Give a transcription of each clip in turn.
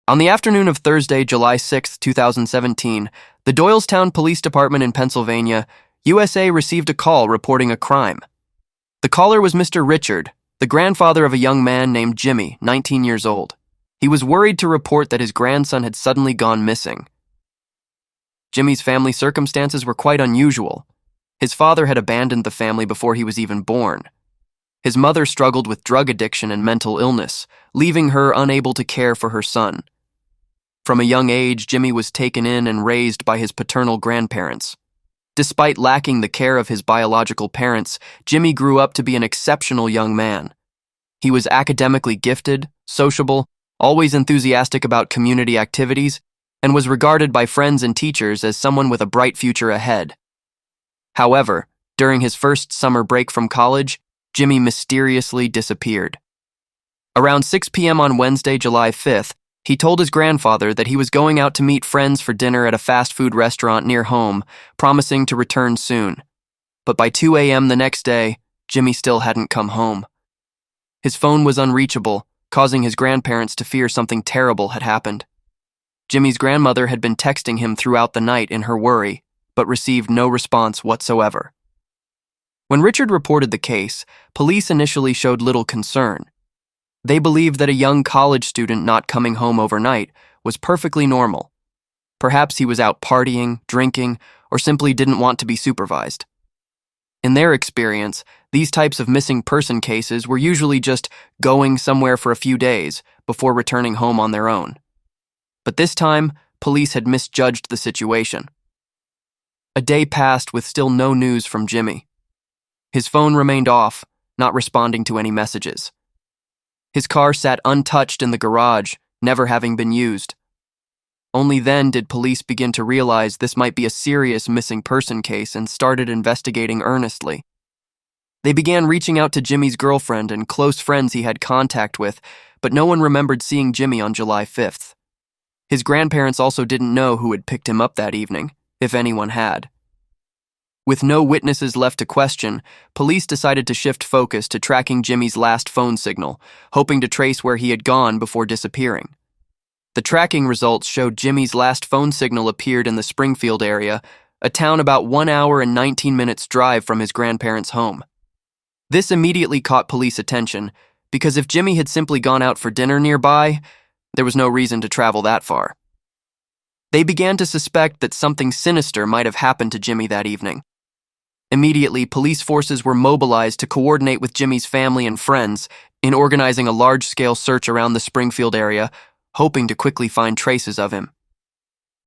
On the afternoon of Thursday, July 6, 2017, the Doylestown Police Department in Pennsylvania, USA received a call reporting a crime. The caller was Mr. Richard, the grandfather of a young man named Jimmy, 19 years old. He was worried to report that his grandson had suddenly gone missing. Jimmy's family circumstances were quite unusual. His father had abandoned the family before he was even born. His mother struggled with drug addiction and mental illness, leaving her unable to care for her son. From a young age, Jimmy was taken in and raised by his paternal grandparents. Despite lacking the care of his biological parents, Jimmy grew up to be an exceptional young man. He was academically gifted, sociable, always enthusiastic about community activities, and was regarded by friends and teachers as someone with a bright future ahead. However, during his first summer break from college, Jimmy mysteriously disappeared. Around 6 p.m. on Wednesday, July 5th, he told his grandfather that he was going out to meet friends for dinner at a fast food restaurant near home, promising to return soon. But by 2 a.m. the next day, Jimmy still hadn't come home. His phone was unreachable, causing his grandparents to fear something terrible had happened. Jimmy's grandmother had been texting him throughout the night in her worry, but received no response whatsoever. When Richard reported the case, police initially showed little concern. They believed that a young college student not coming home overnight was perfectly normal. Perhaps he was out partying, drinking, or simply didn't want to be supervised. In their experience, these types of missing person cases were usually just going somewhere for a few days before returning home on their own. But this time, police had misjudged the situation. A day passed with still no news from Jimmy. His phone remained off, not responding to any messages. His car sat untouched in the garage, never having been used. Only then did police begin to realize this might be a serious missing person case and started investigating earnestly. They began reaching out to Jimmy's girlfriend and close friends he had contact with, but no one remembered seeing Jimmy on July 5th. His grandparents also didn't know who had picked him up that evening, if anyone had. With no witnesses left to question, police decided to shift focus to tracking Jimmy's last phone signal, hoping to trace where he had gone before disappearing. The tracking results showed Jimmy's last phone signal appeared in the Springfield area, a town about 1 hour and 19 minutes drive from his grandparents' home. This immediately caught police attention, because if Jimmy had simply gone out for dinner nearby, there was no reason to travel that far. They began to suspect that something sinister might have happened to Jimmy that evening. Immediately, police forces were mobilized to coordinate with Jimmy's family and friends in organizing a large-scale search around the Springfield area, hoping to quickly find traces of him.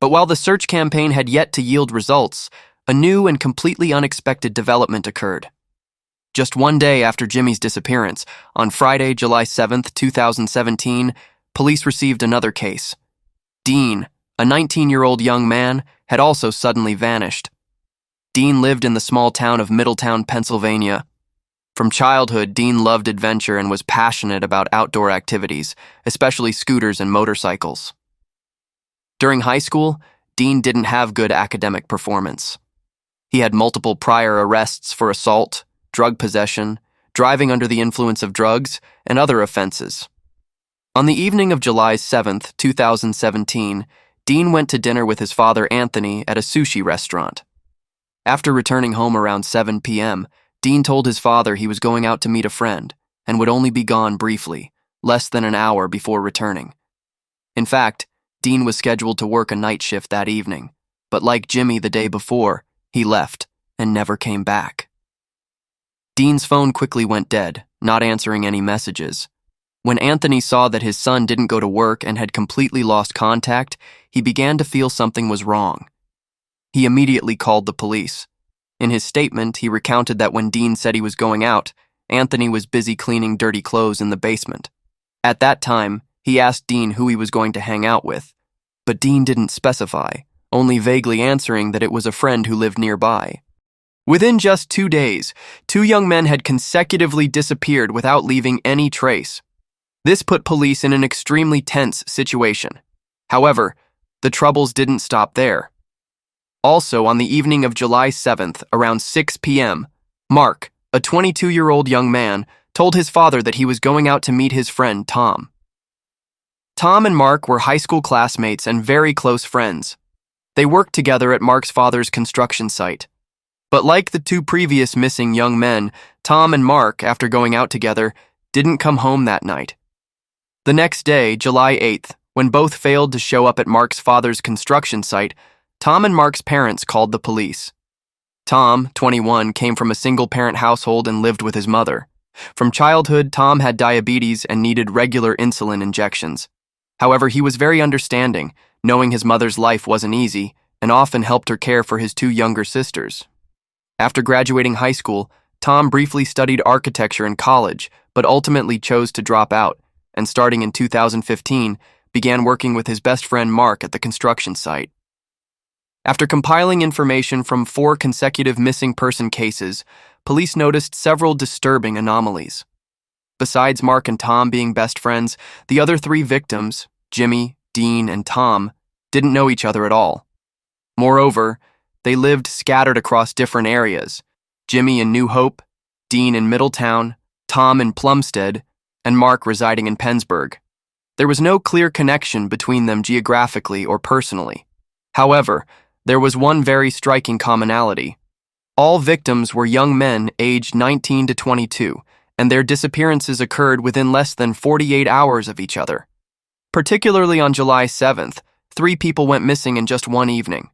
But while the search campaign had yet to yield results, a new and completely unexpected development occurred. Just one day after Jimmy's disappearance, on Friday, July 7th, 2017, police received another case. Dean, a 19-year-old young man, had also suddenly vanished. Dean lived in the small town of Middletown, Pennsylvania. From childhood, Dean loved adventure and was passionate about outdoor activities, especially scooters and motorcycles. During high school, Dean didn't have good academic performance. He had multiple prior arrests for assault, drug possession, driving under the influence of drugs, and other offenses. On the evening of July 7th, 2017, Dean went to dinner with his father Anthony at a sushi restaurant. After returning home around 7 p.m., Dean told his father he was going out to meet a friend and would only be gone briefly, less than an hour before returning. In fact, Dean was scheduled to work a night shift that evening, but like Jimmy the day before, he left and never came back. Dean's phone quickly went dead, not answering any messages. When Anthony saw that his son didn't go to work and had completely lost contact, he began to feel something was wrong. He immediately called the police. In his statement, he recounted that when Dean said he was going out, Anthony was busy cleaning dirty clothes in the basement. At that time, he asked Dean who he was going to hang out with, but Dean didn't specify, only vaguely answering that it was a friend who lived nearby. Within just 2 days, 2 young men had consecutively disappeared without leaving any trace. This put police in an extremely tense situation. However, the troubles didn't stop there. Also, on the evening of July 7th, around 6 p.m., Mark, a 22-year-old young man, told his father that he was going out to meet his friend Tom. Tom and Mark were high school classmates and very close friends. They worked together at Mark's father's construction site. But like the two previous missing young men, Tom and Mark, after going out together, didn't come home that night. The next day, July 8th, when both failed to show up at Mark's father's construction site, Tom and Mark's parents called the police. Tom, 21, came from a single-parent household and lived with his mother. From childhood, Tom had diabetes and needed regular insulin injections. However, he was very understanding, knowing his mother's life wasn't easy, and often helped her care for his two younger sisters. After graduating high school, Tom briefly studied architecture in college, but ultimately chose to drop out, and starting in 2015, began working with his best friend Mark at the construction site. After compiling information from 4 consecutive missing person cases, police noticed several disturbing anomalies. Besides Mark and Tom being best friends, the other 3 victims, Jimmy, Dean, and Tom, didn't know each other at all. Moreover, they lived scattered across different areas, Jimmy in New Hope, Dean in Middletown, Tom in Plumstead, and Mark residing in Pennsburg. There was no clear connection between them geographically or personally. However, there was one very striking commonality. All victims were young men aged 19 to 22, and their disappearances occurred within less than 48 hours of each other. Particularly on July 7th, 3 people went missing in just one evening.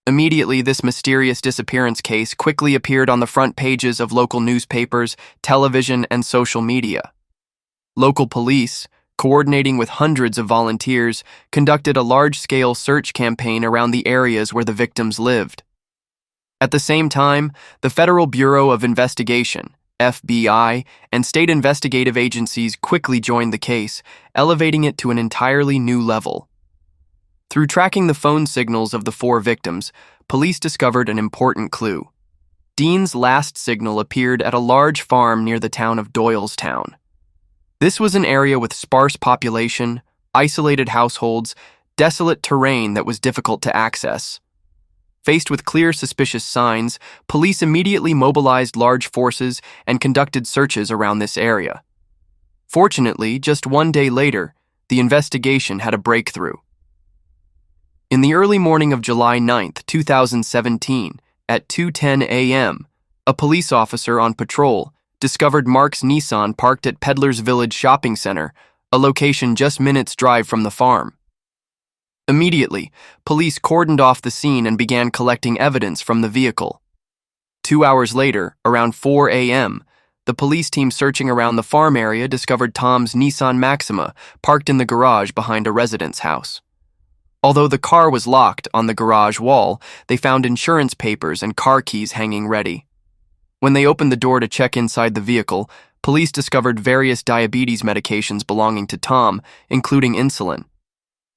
Immediately, this mysterious disappearance case quickly appeared on the front pages of local newspapers, television, and social media. Local police, coordinating with hundreds of volunteers, conducted a large-scale search campaign around the areas where the victims lived. At the same time, the Federal Bureau of Investigation, FBI, and state investigative agencies quickly joined the case, elevating it to an entirely new level. Through tracking the phone signals of the 4 victims, police discovered an important clue. Dean's last signal appeared at a large farm near the town of Doylestown. This was an area with sparse population, isolated households, desolate terrain that was difficult to access. Faced with clear suspicious signs, police immediately mobilized large forces and conducted searches around this area. Fortunately, just one day later, the investigation had a breakthrough. In the early morning of July 9th, 2017, at 2:10 a.m., a police officer on patrol discovered Mark's Nissan parked at Peddler's Village Shopping Center, a location just minutes' drive from the farm. Immediately, police cordoned off the scene and began collecting evidence from the vehicle. 2 hours later, around 4 a.m., the police team searching around the farm area discovered Tom's Nissan Maxima parked in the garage behind a residence house. Although the car was locked on the garage wall, they found insurance papers and car keys hanging ready. When they opened the door to check inside the vehicle, police discovered various diabetes medications belonging to Tom, including insulin.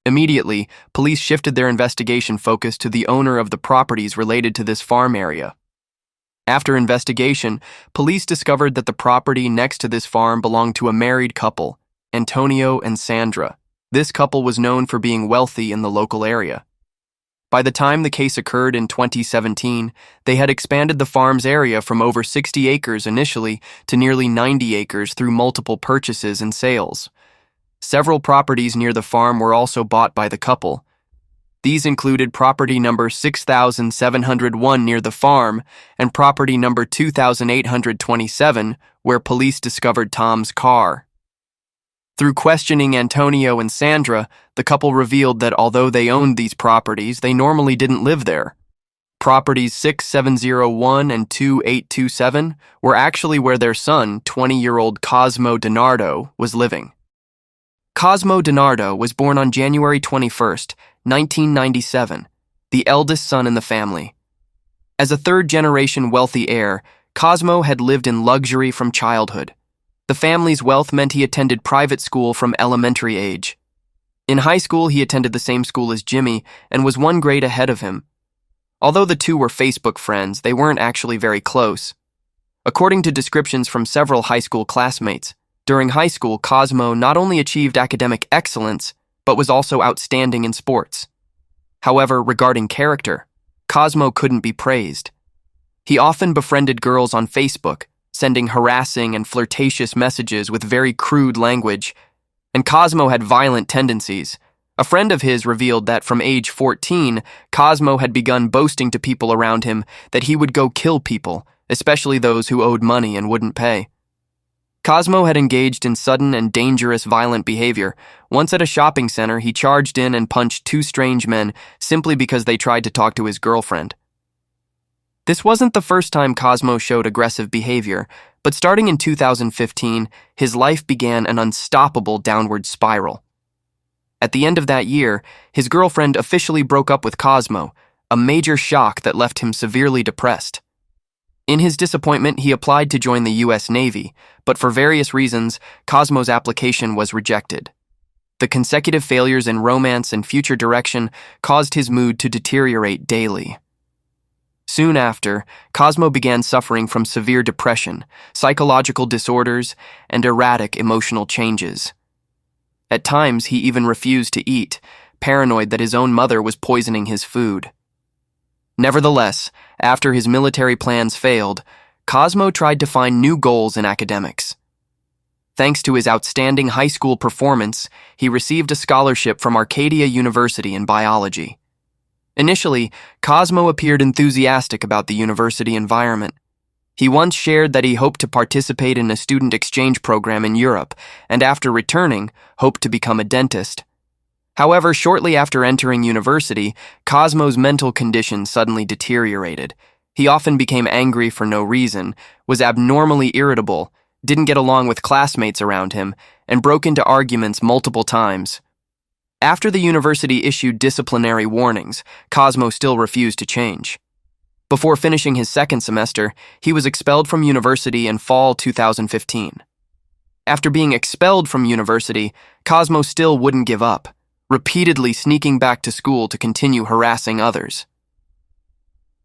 Immediately, police shifted their investigation focus to the owner of the properties related to this farm area. After investigation, police discovered that the property next to this farm belonged to a married couple, Antonio and Sandra. This couple was known for being wealthy in the local area. By the time the case occurred in 2017, they had expanded the farm's area from over 60 acres initially to nearly 90 acres through multiple purchases and sales. Several properties near the farm were also bought by the couple. These included property number 6701 near the farm and property number 2827, where police discovered Tom's car. Through questioning Antonio and Sandra, the couple revealed that although they owned these properties, they normally didn't live there. Properties 6701 and 2827 were actually where their son, 20-year-old Cosmo DiNardo, was living. Cosmo DiNardo was born on January 21st, 1997, the eldest son in the family. As a third-generation wealthy heir, Cosmo had lived in luxury from childhood. The family's wealth meant he attended private school from elementary age. In high school, he attended the same school as Jimmy and was 1 grade ahead of him. Although the two were Facebook friends, they weren't actually very close. According to descriptions from several high school classmates, during high school, Cosmo not only achieved academic excellence, but was also outstanding in sports. However, regarding character, Cosmo couldn't be praised. He often befriended girls on Facebook, sending harassing and flirtatious messages with very crude language, and Cosmo had violent tendencies. A friend of his revealed that from age 14, Cosmo had begun boasting to people around him that he would go kill people, especially those who owed money and wouldn't pay. Cosmo had engaged in sudden and dangerous violent behavior. Once at a shopping center, he charged in and punched two strange men simply because they tried to talk to his girlfriend. This wasn't the first time Cosmo showed aggressive behavior, but starting in 2015, his life began an unstoppable downward spiral. At the end of that year, his girlfriend officially broke up with Cosmo, a major shock that left him severely depressed. In his disappointment, he applied to join the U.S. Navy, but for various reasons, Cosmo's application was rejected. The consecutive failures in romance and future direction caused his mood to deteriorate daily. Soon after, Cosmo began suffering from severe depression, psychological disorders, and erratic emotional changes. At times, he even refused to eat, paranoid that his own mother was poisoning his food. Nevertheless, after his military plans failed, Cosmo tried to find new goals in academics. Thanks to his outstanding high school performance, he received a scholarship from Arcadia University in biology. Initially, Cosmo appeared enthusiastic about the university environment. He once shared that he hoped to participate in a student exchange program in Europe, and after returning, hoped to become a dentist. However, shortly after entering university, Cosmo's mental condition suddenly deteriorated. He often became angry for no reason, was abnormally irritable, didn't get along with classmates around him, and broke into arguments multiple times. After the university issued disciplinary warnings, Cosmo still refused to change. Before finishing his second semester, he was expelled from university in fall 2015. After being expelled from university, Cosmo still wouldn't give up, repeatedly sneaking back to school to continue harassing others.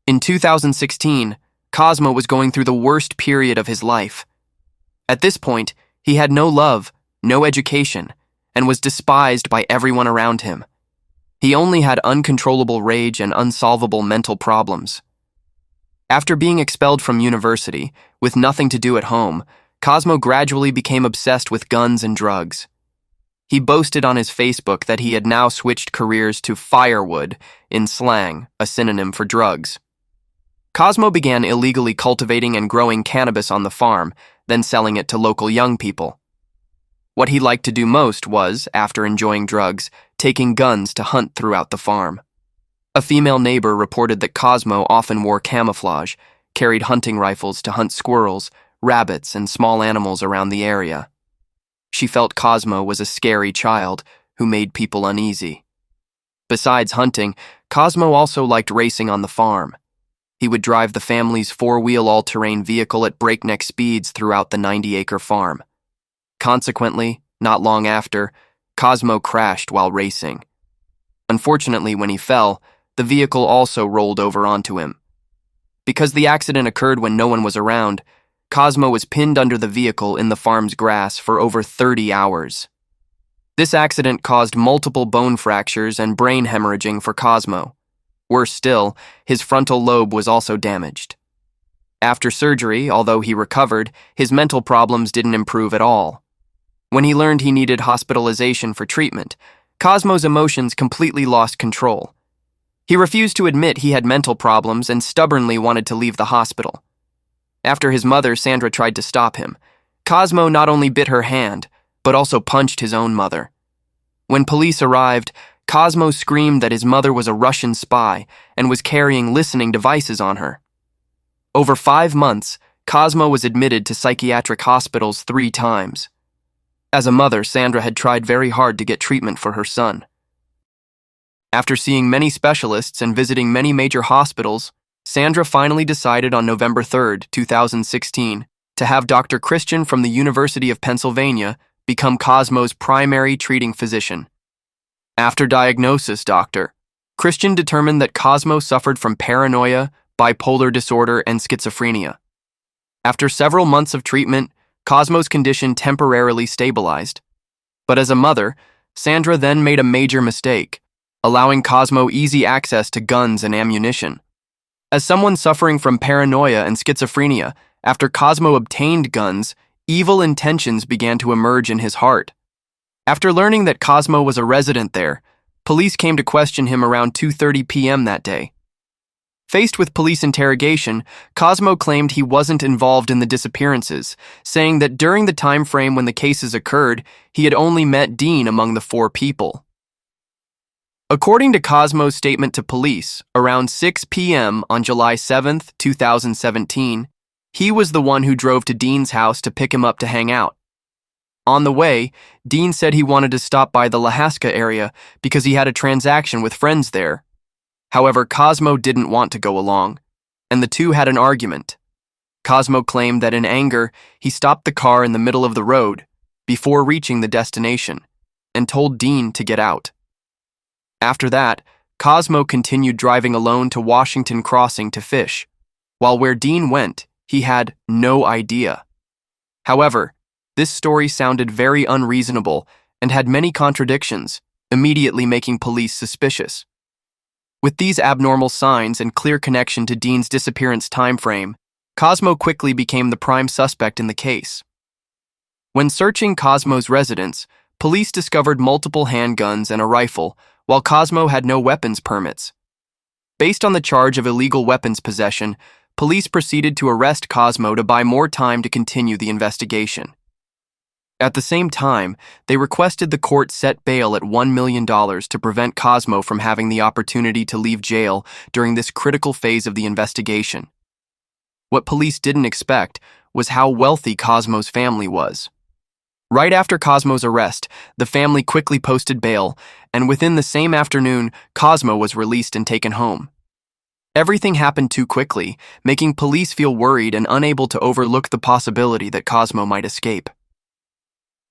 In 2016, Cosmo was going through the worst period of his life. At this point, he had no love, no education, and was despised by everyone around him. He only had uncontrollable rage and unsolvable mental problems. After being expelled from university, with nothing to do at home, Cosmo gradually became obsessed with guns and drugs. He boasted on his Facebook that he had now switched careers to firewood, in slang, a synonym for drugs. Cosmo began illegally cultivating and growing cannabis on the farm, then selling it to local young people. What he liked to do most was, after enjoying drugs, taking guns to hunt throughout the farm. A female neighbor reported that Cosmo often wore camouflage, carried hunting rifles to hunt squirrels, rabbits, and small animals around the area. She felt Cosmo was a scary child who made people uneasy. Besides hunting, Cosmo also liked racing on the farm. He would drive the family's four-wheel all-terrain vehicle at breakneck speeds throughout the 90-acre farm. Consequently, not long after, Cosmo crashed while racing. Unfortunately, when he fell, the vehicle also rolled over onto him. Because the accident occurred when no one was around, Cosmo was pinned under the vehicle in the farm's grass for over 30 hours. This accident caused multiple bone fractures and brain hemorrhaging for Cosmo. Worse still, his frontal lobe was also damaged. After surgery, although he recovered, his mental problems didn't improve at all. When he learned he needed hospitalization for treatment, Cosmo's emotions completely lost control. He refused to admit he had mental problems and stubbornly wanted to leave the hospital. After his mother, Sandra, tried to stop him, Cosmo not only bit her hand, but also punched his own mother. When police arrived, Cosmo screamed that his mother was a Russian spy and was carrying listening devices on her. Over 5 months, Cosmo was admitted to psychiatric hospitals 3 times. As a mother, Sandra had tried very hard to get treatment for her son. After seeing many specialists and visiting many major hospitals, Sandra finally decided on November 3, 2016, to have Dr. Christian from the University of Pennsylvania become Cosmo's primary treating physician. After diagnosis, Dr. Christian determined that Cosmo suffered from paranoia, bipolar disorder, and schizophrenia. After several months of treatment, Cosmo's condition temporarily stabilized. But as a mother, Sandra then made a major mistake, allowing Cosmo easy access to guns and ammunition. As someone suffering from paranoia and schizophrenia, after Cosmo obtained guns, evil intentions began to emerge in his heart. After learning that Cosmo was a resident there, police came to question him around 2:30 p.m. that day. Faced with police interrogation, Cosmo claimed he wasn't involved in the disappearances, saying that during the time frame when the cases occurred, he had only met Dean among the four people. According to Cosmo's statement to police, around 6 p.m. on July 7, 2017, he was the one who drove to Dean's house to pick him up to hang out. On the way, Dean said he wanted to stop by the Lahaska area because he had a transaction with friends there. However, Cosmo didn't want to go along, and the two had an argument. Cosmo claimed that in anger, he stopped the car in the middle of the road before reaching the destination and told Dean to get out. After that, Cosmo continued driving alone to Washington Crossing to fish, while where Dean went, he had no idea. However, this story sounded very unreasonable and had many contradictions, immediately making police suspicious. With these abnormal signs and clear connection to Dean's disappearance timeframe, Cosmo quickly became the prime suspect in the case. When searching Cosmo's residence, police discovered multiple handguns and a rifle, while Cosmo had no weapons permits. Based on the charge of illegal weapons possession, police proceeded to arrest Cosmo to buy more time to continue the investigation. At the same time, they requested the court set bail at $1 million to prevent Cosmo from having the opportunity to leave jail during this critical phase of the investigation. What police didn't expect was how wealthy Cosmo's family was. Right after Cosmo's arrest, the family quickly posted bail, and within the same afternoon, Cosmo was released and taken home. Everything happened too quickly, making police feel worried and unable to overlook the possibility that Cosmo might escape.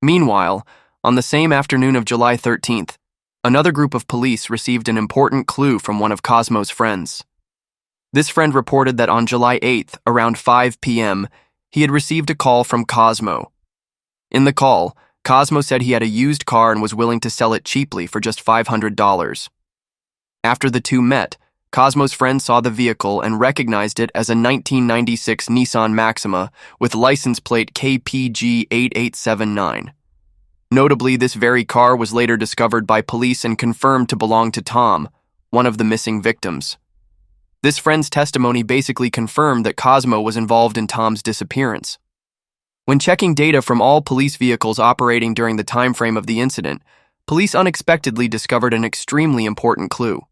Meanwhile, on the same afternoon of July 13th, another group of police received an important clue from one of Cosmo's friends. This friend reported that on July 8th, around 5 p.m., he had received a call from Cosmo. In the call, Cosmo said he had a used car and was willing to sell it cheaply for just $500. After the two met, Cosmo's friend saw the vehicle and recognized it as a 1996 Nissan Maxima with license plate KPG 8879. Notably, this very car was later discovered by police and confirmed to belong to Tom, one of the missing victims. This friend's testimony basically confirmed that Cosmo was involved in Tom's disappearance. When checking data from all police vehicles operating during the time frame of the incident, police unexpectedly discovered an extremely important clue.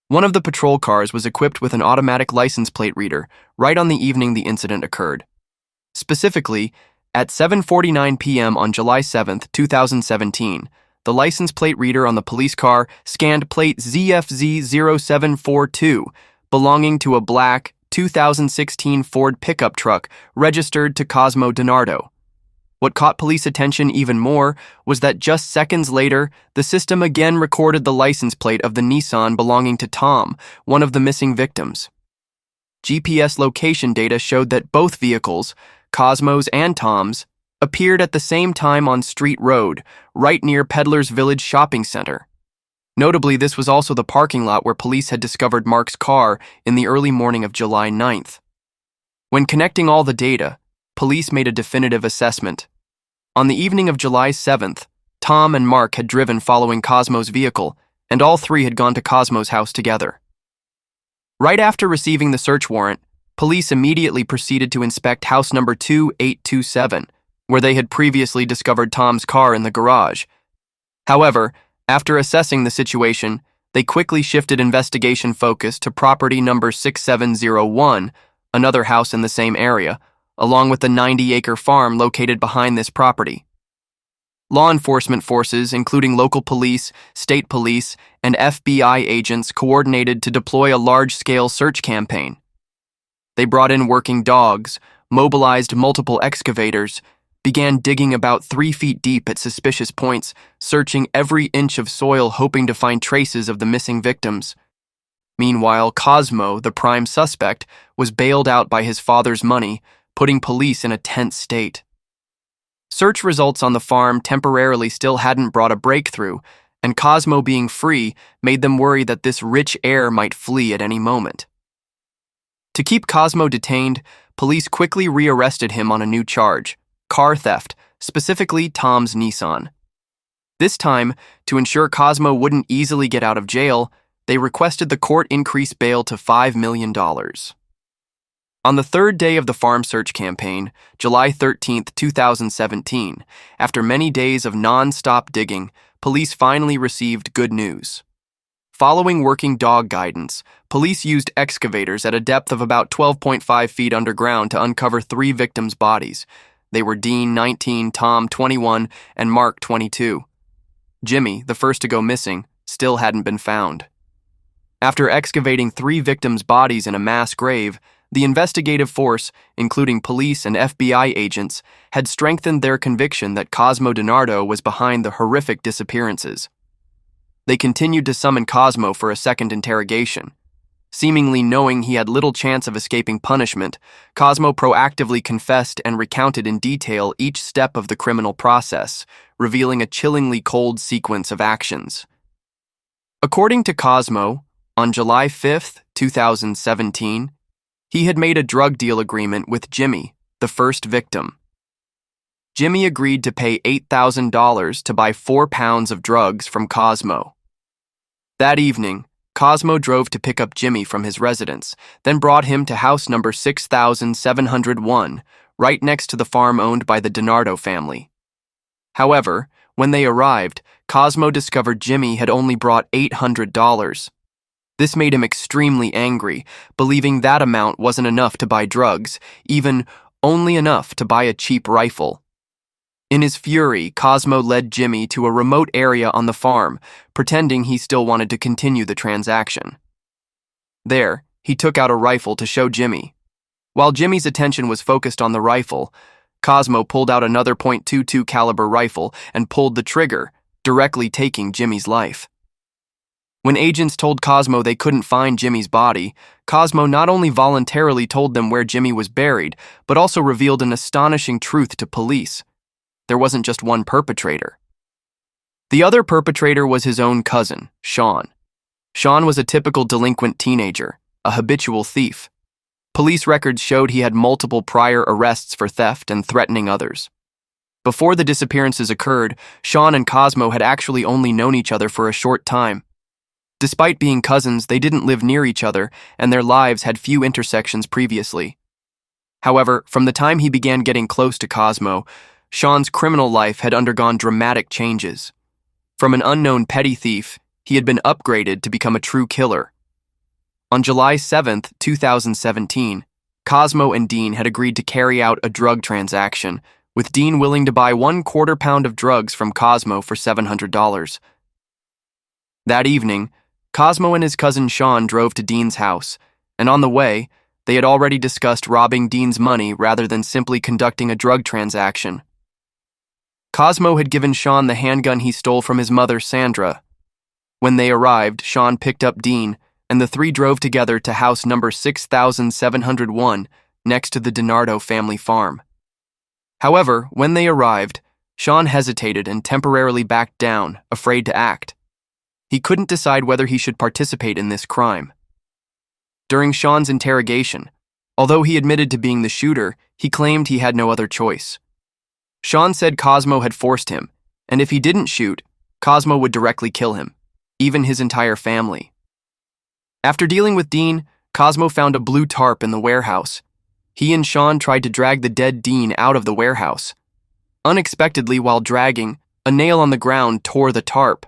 One of the patrol cars was equipped with an automatic license plate reader right on the evening the incident occurred. Specifically, at 7:49 p.m. on July 7, 2017, the license plate reader on the police car scanned plate ZFZ0742, belonging to a black 2016 Ford pickup truck registered to Cosmo DiNardo. What caught police attention even more was that just seconds later, the system again recorded the license plate of the Nissan belonging to Tom, one of the missing victims. GPS location data showed that both vehicles, Cosmo's and Tom's, appeared at the same time on Street Road, right near Peddler's Village Shopping Center. Notably, this was also the parking lot where police had discovered Mark's car in the early morning of July 9th. When connecting all the data, police made a definitive assessment. On the evening of July 7th, Tom and Mark had driven following Cosmo's vehicle, and all three had gone to Cosmo's house together. Right after receiving the search warrant, police immediately proceeded to inspect house number 2827, where they had previously discovered Tom's car in the garage. However, after assessing the situation, they quickly shifted investigation focus to property number 6701, another house in the same area, along with the 90-acre farm located behind this property. Law enforcement forces, including local police, state police, and FBI agents, coordinated to deploy a large-scale search campaign. They brought in working dogs, mobilized multiple excavators, began digging about 3 feet deep at suspicious points, searching every inch of soil hoping to find traces of the missing victims. Meanwhile, Cosmo, the prime suspect, was bailed out by his father's money, putting police in a tense state. Search results on the farm temporarily still hadn't brought a breakthrough, and Cosmo being free made them worry that this rich heir might flee at any moment. To keep Cosmo detained, police quickly rearrested him on a new charge: car theft, specifically Tom's Nissan. This time, to ensure Cosmo wouldn't easily get out of jail, they requested the court increase bail to $5 million. On the third day of the farm search campaign, July 13, 2017, after many days of non-stop digging, police finally received good news. Following working dog guidance, police used excavators at a depth of about 12.5 feet underground to uncover 3 victims' bodies. They were Dean, 19, Tom, 21, and Mark, 22. Jimmy, the first to go missing, still hadn't been found. After excavating 3 victims' bodies in a mass grave, the investigative force, including police and FBI agents, had strengthened their conviction that Cosmo DiNardo was behind the horrific disappearances. They continued to summon Cosmo for a second interrogation. Seemingly knowing he had little chance of escaping punishment, Cosmo proactively confessed and recounted in detail each step of the criminal process, revealing a chillingly cold sequence of actions. According to Cosmo, on July 5, 2017, he had made a drug deal agreement with Jimmy, the first victim. Jimmy agreed to pay $8,000 to buy 4 pounds of drugs from Cosmo. That evening, Cosmo drove to pick up Jimmy from his residence, then brought him to house number 6701, right next to the farm owned by the DiNardo family. However, when they arrived, Cosmo discovered Jimmy had only brought $800. This made him extremely angry, believing that amount wasn't enough to buy drugs, even only enough to buy a cheap rifle. In his fury, Cosmo led Jimmy to a remote area on the farm, pretending he still wanted to continue the transaction. There, he took out a rifle to show Jimmy. While Jimmy's attention was focused on the rifle, Cosmo pulled out another .22 caliber rifle and pulled the trigger, directly taking Jimmy's life. When agents told Cosmo they couldn't find Jimmy's body, Cosmo not only voluntarily told them where Jimmy was buried, but also revealed an astonishing truth to police. There wasn't just one perpetrator. The other perpetrator was his own cousin, Sean. Sean was a typical delinquent teenager, a habitual thief. Police records showed he had multiple prior arrests for theft and threatening others. Before the disappearances occurred, Sean and Cosmo had actually only known each other for a short time. Despite being cousins, they didn't live near each other, and their lives had few intersections previously. However, from the time he began getting close to Cosmo, Sean's criminal life had undergone dramatic changes. From an unknown petty thief, he had been upgraded to become a true killer. On July 7, 2017, Cosmo and Dean had agreed to carry out a drug transaction, with Dean willing to buy 1/4 pound of drugs from Cosmo for $700. That evening, Cosmo and his cousin Sean drove to Dean's house, and on the way, they had already discussed robbing Dean's money rather than simply conducting a drug transaction. Cosmo had given Sean the handgun he stole from his mother, Sandra. When they arrived, Sean picked up Dean, and the 3 drove together to house number 6701, next to the DiNardo family farm. However, when they arrived, Sean hesitated and temporarily backed down, afraid to act. He couldn't decide whether he should participate in this crime. During Sean's interrogation, although he admitted to being the shooter, he claimed he had no other choice. Sean said Cosmo had forced him, and if he didn't shoot, Cosmo would directly kill him, even his entire family. After dealing with Dean, Cosmo found a blue tarp in the warehouse. He and Sean tried to drag the dead Dean out of the warehouse. Unexpectedly, while dragging, a nail on the ground tore the tarp.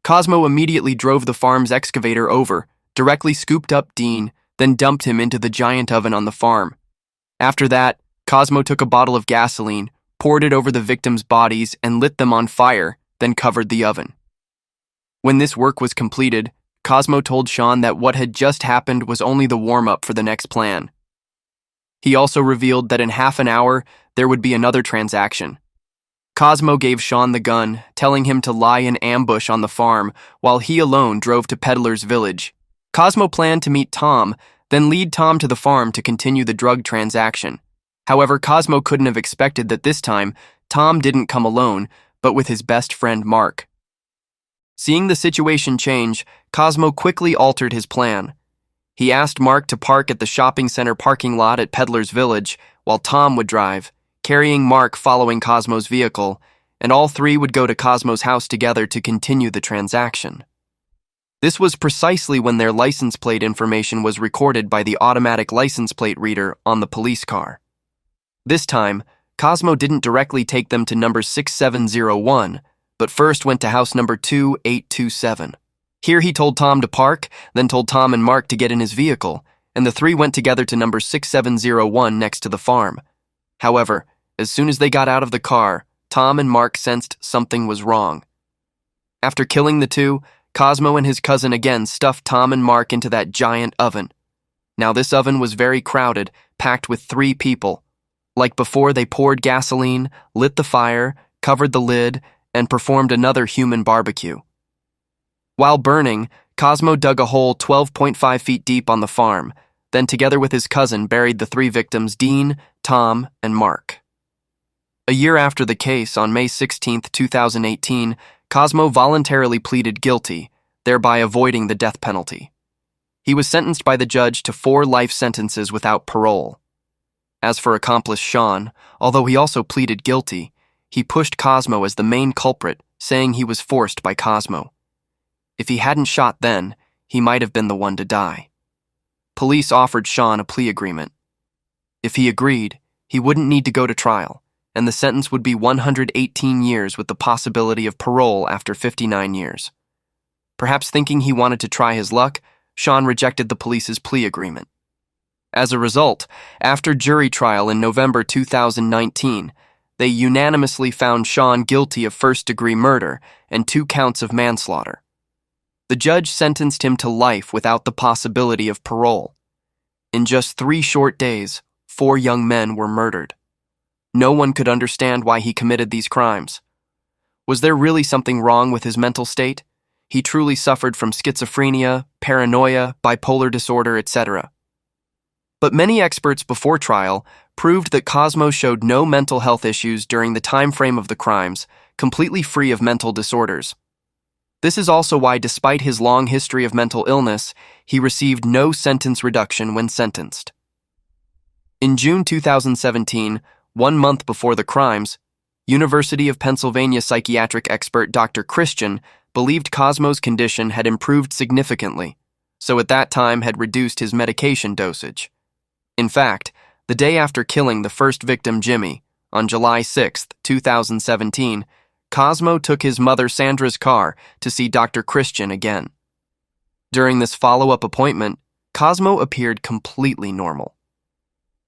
Cosmo immediately drove the farm's excavator over, directly scooped up Dean, then dumped him into the giant oven on the farm. After that, Cosmo took a bottle of gasoline, poured it over the victims' bodies, and lit them on fire, then covered the oven. When this work was completed, Cosmo told Sean that what had just happened was only the warm-up for the next plan. He also revealed that in half an hour, there would be another transaction. Cosmo gave Sean the gun, telling him to lie in ambush on the farm, while he alone drove to Peddler's Village. Cosmo planned to meet Tom, then lead Tom to the farm to continue the drug transaction. However, Cosmo couldn't have expected that this time, Tom didn't come alone, but with his best friend Mark. Seeing the situation change, Cosmo quickly altered his plan. He asked Mark to park at the shopping center parking lot at Peddler's Village, while Tom would drive, carrying Mark following Cosmo's vehicle, and all three would go to Cosmo's house together to continue the transaction. This was precisely when their license plate information was recorded by the automatic license plate reader on the police car. This time, Cosmo didn't directly take them to number 6701, but first went to house number 2827. Here he told Tom to park, then told Tom and Mark to get in his vehicle, and the three went together to number 6701 next to the farm. However, as soon as they got out of the car, Tom and Mark sensed something was wrong. After killing the two, Cosmo and his cousin again stuffed Tom and Mark into that giant oven. Now this oven was very crowded, packed with 3 people. Like before, they poured gasoline, lit the fire, covered the lid, and performed another human barbecue. While burning, Cosmo dug a hole 12.5 feet deep on the farm, then together with his cousin buried the 3 victims, Dean, Tom, and Mark. A year after the case, on May 16, 2018, Cosmo voluntarily pleaded guilty, thereby avoiding the death penalty. He was sentenced by the judge to 4 life sentences without parole. As for accomplice Sean, although he also pleaded guilty, he pushed Cosmo as the main culprit, saying he was forced by Cosmo. If he hadn't shot then, he might have been the one to die. Police offered Sean a plea agreement. If he agreed, he wouldn't need to go to trial, and the sentence would be 118 years with the possibility of parole after 59 years. Perhaps thinking he wanted to try his luck, Sean rejected the police's plea agreement. As a result, after jury trial in November 2019, they unanimously found Sean guilty of first-degree murder and 2 counts of manslaughter. The judge sentenced him to life without the possibility of parole. In just 3 short days, 4 young men were murdered. No one could understand why he committed these crimes. Was there really something wrong with his mental state? He truly suffered from schizophrenia, paranoia, bipolar disorder, etc. But many experts before trial proved that Cosmo showed no mental health issues during the time frame of the crimes, completely free of mental disorders. This is also why, despite his long history of mental illness, he received no sentence reduction when sentenced. In June 2017, 1 month before the crimes, University of Pennsylvania psychiatric expert Dr. Christian believed Cosmo's condition had improved significantly, so at that time had reduced his medication dosage. In fact, the day after killing the first victim, Jimmy, on July 6, 2017, Cosmo took his mother Sandra's car to see Dr. Christian again. During this follow-up appointment, Cosmo appeared completely normal.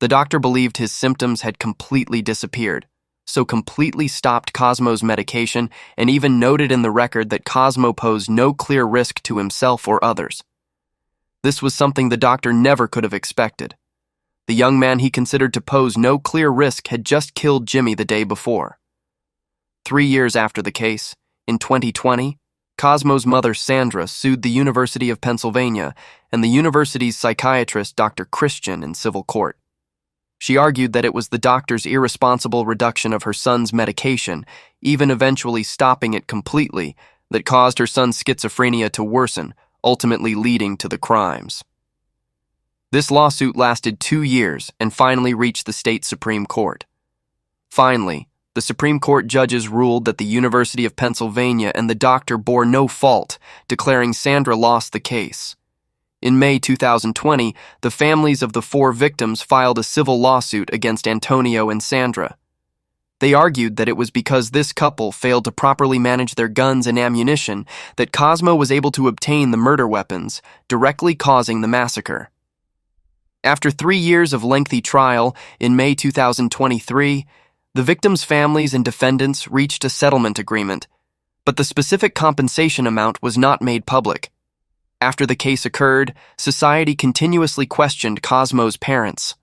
The doctor believed his symptoms had completely disappeared, so completely stopped Cosmo's medication and even noted in the record that Cosmo posed no clear risk to himself or others. This was something the doctor never could have expected. The young man he considered to pose no clear risk had just killed Jimmy the day before. 3 years after the case, in 2020, Cosmo's mother Sandra sued the University of Pennsylvania and the university's psychiatrist Dr. Christian in civil court. She argued that it was the doctor's irresponsible reduction of her son's medication, even eventually stopping it completely, that caused her son's schizophrenia to worsen, ultimately leading to the crimes. This lawsuit lasted 2 years and finally reached the state Supreme Court. Finally, the Supreme Court judges ruled that the University of Pennsylvania and the doctor bore no fault, declaring Sandra lost the case. In May 2020, the families of the 4 victims filed a civil lawsuit against Antonio and Sandra. They argued that it was because this couple failed to properly manage their guns and ammunition that Cosmo was able to obtain the murder weapons, directly causing the massacre. After 3 years of lengthy trial, in May 2023, the victims' families and defendants reached a settlement agreement, but the specific compensation amount was not made public. After the case occurred, society continuously questioned Cosmo's parents.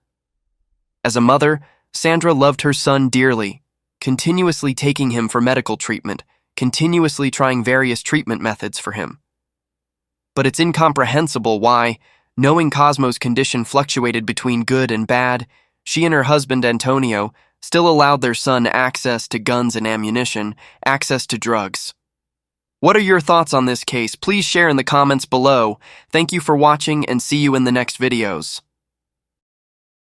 As a mother, Sandra loved her son dearly, continuously taking him for medical treatment, continuously trying various treatment methods for him. But it's incomprehensible why, knowing Cosmo's condition fluctuated between good and bad, she and her husband Antonio still allowed their son access to guns and ammunition, access to drugs. What are your thoughts on this case? Please share in the comments below. Thank you for watching and see you in the next videos.